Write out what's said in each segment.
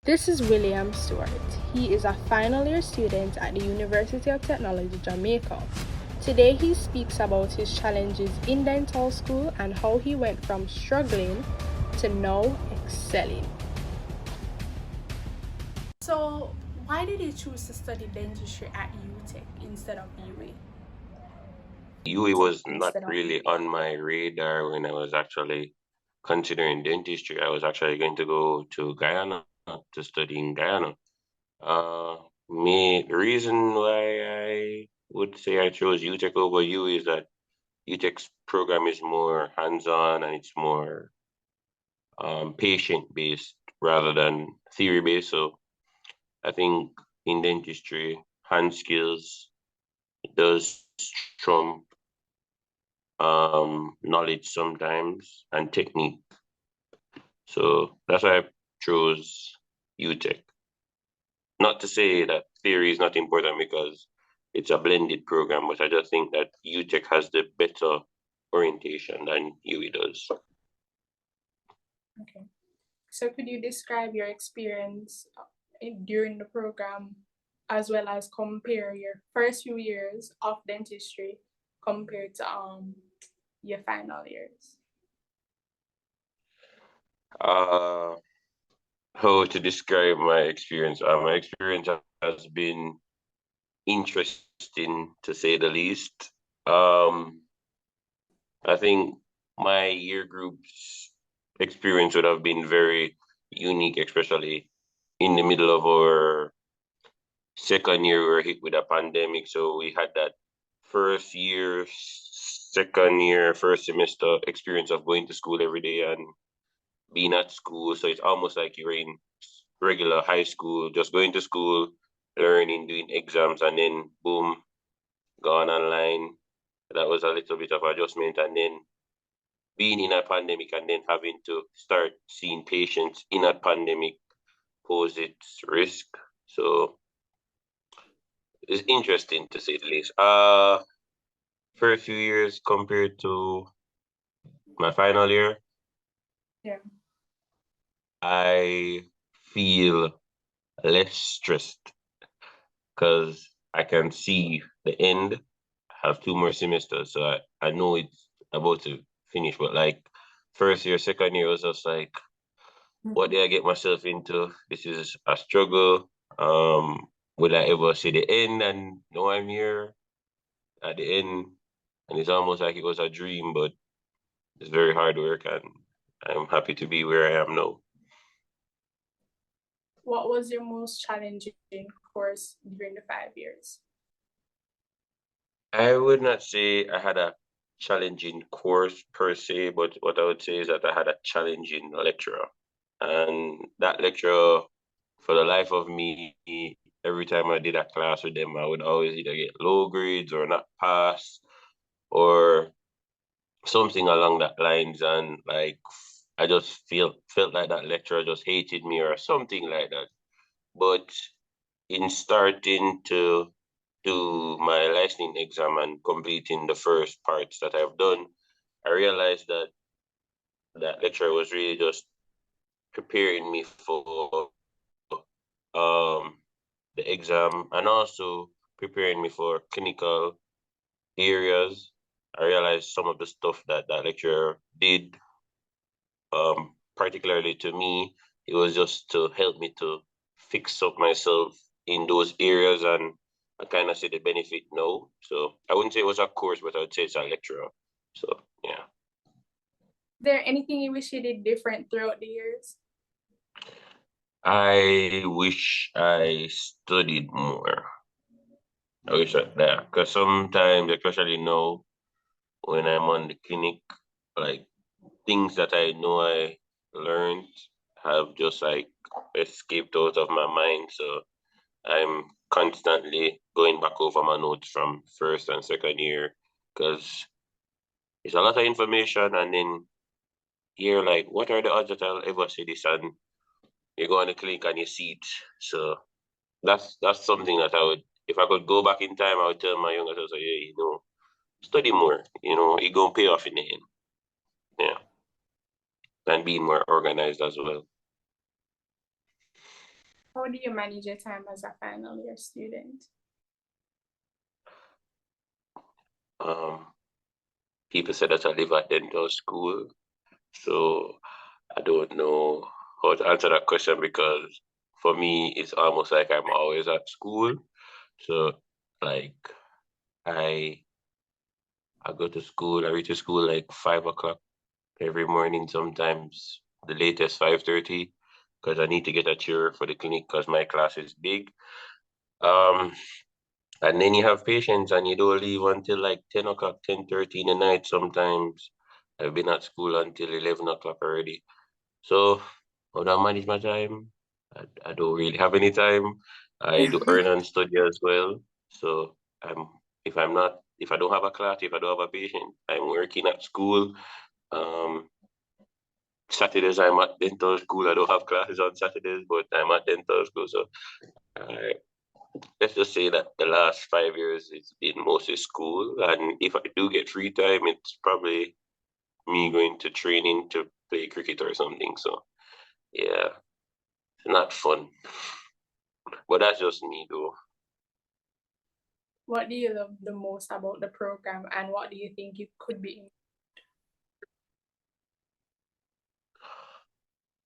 This is William Stewart. He is a final year student at the University of Technology Jamaica. Today he speaks about his challenges in dental school and how he went from struggling to now excelling. So, why did you choose to study dentistry at Utech instead of UWI? UWI was not really on my radar when I was actually considering dentistry. I was actually going to go to Guyana to study in Guyana. The reason why I would say I chose UTech over UWI is that UTech's program is more hands-on and it's more patient-based rather than theory-based. So I think in dentistry, hand skills does trump knowledge sometimes and technique. So that's why I chose UTech. Not to say that theory is not important because it's a blended program, but I just think that UTech has the better orientation than UWI does. Okay. So, could you describe your experience during the program as well as compare your first few years of dentistry compared to your final years? Uh, how to describe my experience? My experience has been interesting to say the least. I think my year group's experience would have been very unique, especially in the middle of our second year. We were hit with a pandemic, so we had that first year, second year, first semester experience of going to school every day and being at school. So it's almost like you're in regular high school, just going to school, learning, doing exams, and then boom, gone online. That was a little bit of adjustment, and then being in a pandemic and then having to start seeing patients in a pandemic pose its risk. So it's interesting to say the least. For a few years compared to my final year, Yeah. I feel less stressed because I can see the end. I have two more semesters, so I know it's about to finish. But like first year, second year was just like, what did I get myself into? This is a struggle. Will I ever see the end? And now I'm here at the end, and it's almost like it was a dream, but it's very hard work, and I'm happy to be where I am now. What was your most challenging course during the 5 years? I would not say I had a challenging course per se, but what I would say is that I had a challenging lecturer. And that lecturer, for the life of me, every time I did a class with them, I would always either get low grades or not pass or something along that lines. And like, I just felt like that lecturer just hated me or something like that. But in starting to do my licensing exam and completing the first parts that I've done, I realized that that lecturer was really just preparing me for um the exam and also preparing me for clinical areas. I realized some of the stuff that that lecturer did, particularly to me, it was just to help me to fix up myself in those areas, and I kind of see the benefit now. So I wouldn't say it was a course, but I would say it's a lecturer. So yeah. Is there anything you wish you did different throughout the years? I wish I studied more. I wish that, yeah, because sometimes, especially now, when I'm on the clinic, like things that I know I learned have just like escaped out of my mind. So I'm constantly going back over my notes from first and second year because it's a lot of information. And then you're like, what are the odds that I'll ever see this? And you go on the clinic and you see it. So that's something that I would, if I could go back in time, I would tell my younger self, yeah, study more. It gonna pay off in the end. Yeah, and being more organized as well. How do you manage your time as a final year student? Um, People say that I live at dental school, so I don't know how to answer that question because for me, it's almost like I'm always at school. So, like, I I go to school, I reach to school like 5 o'clock every morning, sometimes the latest 5:30, because I need to get a chair for the clinic because my class is big. Um, and then you have patients and you don't leave until like 10 o'clock, 10:30 in the night sometimes. I've been at school until 11 o'clock already. So how do I manage my time? I don't really have any time. I do earn and study as well. So if I don't have a class, if I don't have a patient, I'm working at school. Um, Saturdays I'm at dental school. I don't have classes on Saturdays, but I'm at dental school. So I, let's just say that the last 5 years it's been mostly school. And if I do get free time, it's probably me going to training to play cricket or something. So yeah, it's not fun. But that's just me though. What do you love the most about the program, and what do you think you could be?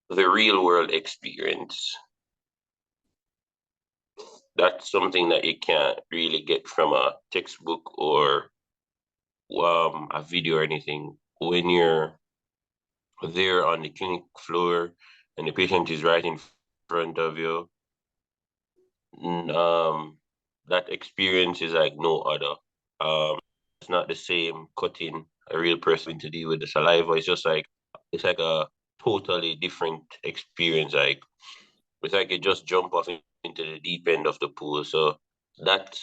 The real world experience. That's something that you can't really get from a textbook or a video or anything. When you're there on the clinic floor and the patient is right in front of you, that experience is like no other. It's not the same cutting a real person to deal with the saliva. It's like a totally different experience. Like it's like you just jump off into the deep end of the pool. So that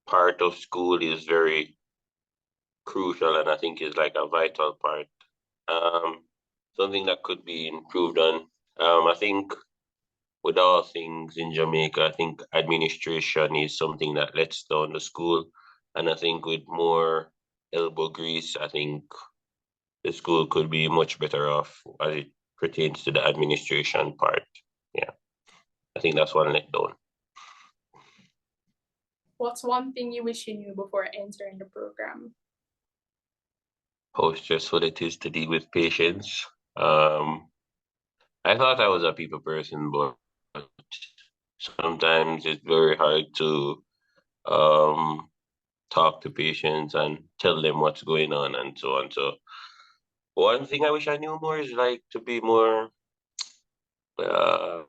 part of school is very crucial and I think is like a vital part. Um, Something that could be improved on. I think with all things in Jamaica, I think administration is something that lets down the school. And I think with more elbow grease, I think the school could be much better off as it pertains to the administration part. Yeah, I think that's one letdown. What's one thing you wish you knew before entering the program? How stressful it is to deal with patients. Um, I thought I was a people person, but sometimes it's very hard to um, talk to patients and tell them what's going on and so on. So one thing I wish I knew more is like to be more uh,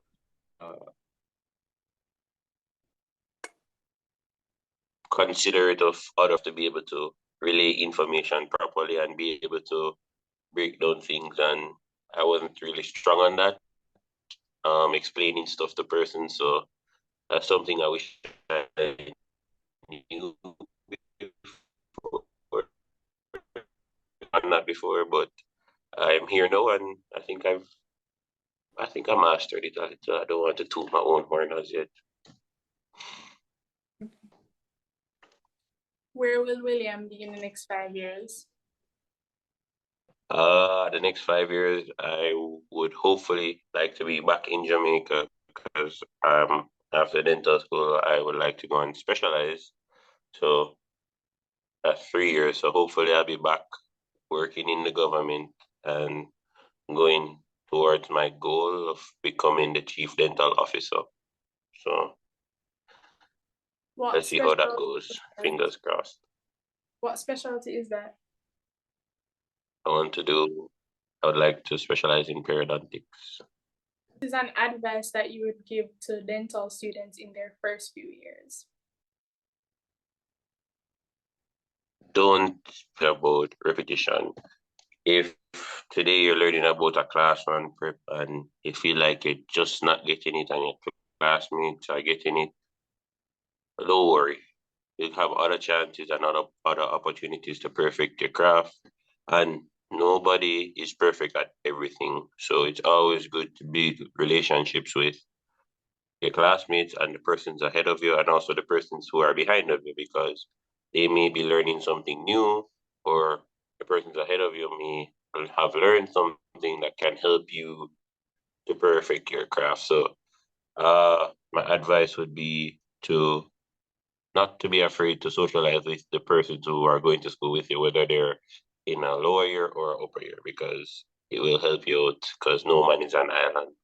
considerate of others to be able to relay information properly and be able to break down things. And I wasn't really strong on that, explaining stuff to persons. So that's something I wish I knew before, not before, but I'm here now, and I think I mastered it. I don't want to toot my own horn as yet. Where will William be in the next 5 years? The next 5 years, I would hopefully like to be back in Jamaica because after dental school, I would like to go and specialize. So that's 3 years. So hopefully, I'll be back working in the government and going towards my goal of becoming the chief dental officer. So What let's see how that specialty goes. is that? Fingers crossed. What specialty is that? I want to do, I would like to specialize in periodontics. What is an advice that you would give to dental students in their first few years? Don't about repetition. If today you're learning about a class one prep and you feel like you're just not getting it and your classmates are getting it, don't worry. You'll have other chances and other opportunities to perfect your craft. And nobody is perfect at everything. So it's always good to build relationships with your classmates and the persons ahead of you and also the persons who are behind of you because they may be learning something new or the persons ahead of you may have learned something that can help you to perfect your craft. So My advice would be to not to be afraid to socialize with the persons who are going to school with you, whether they're in a lower year or upper year, because it will help you out because no man is an island.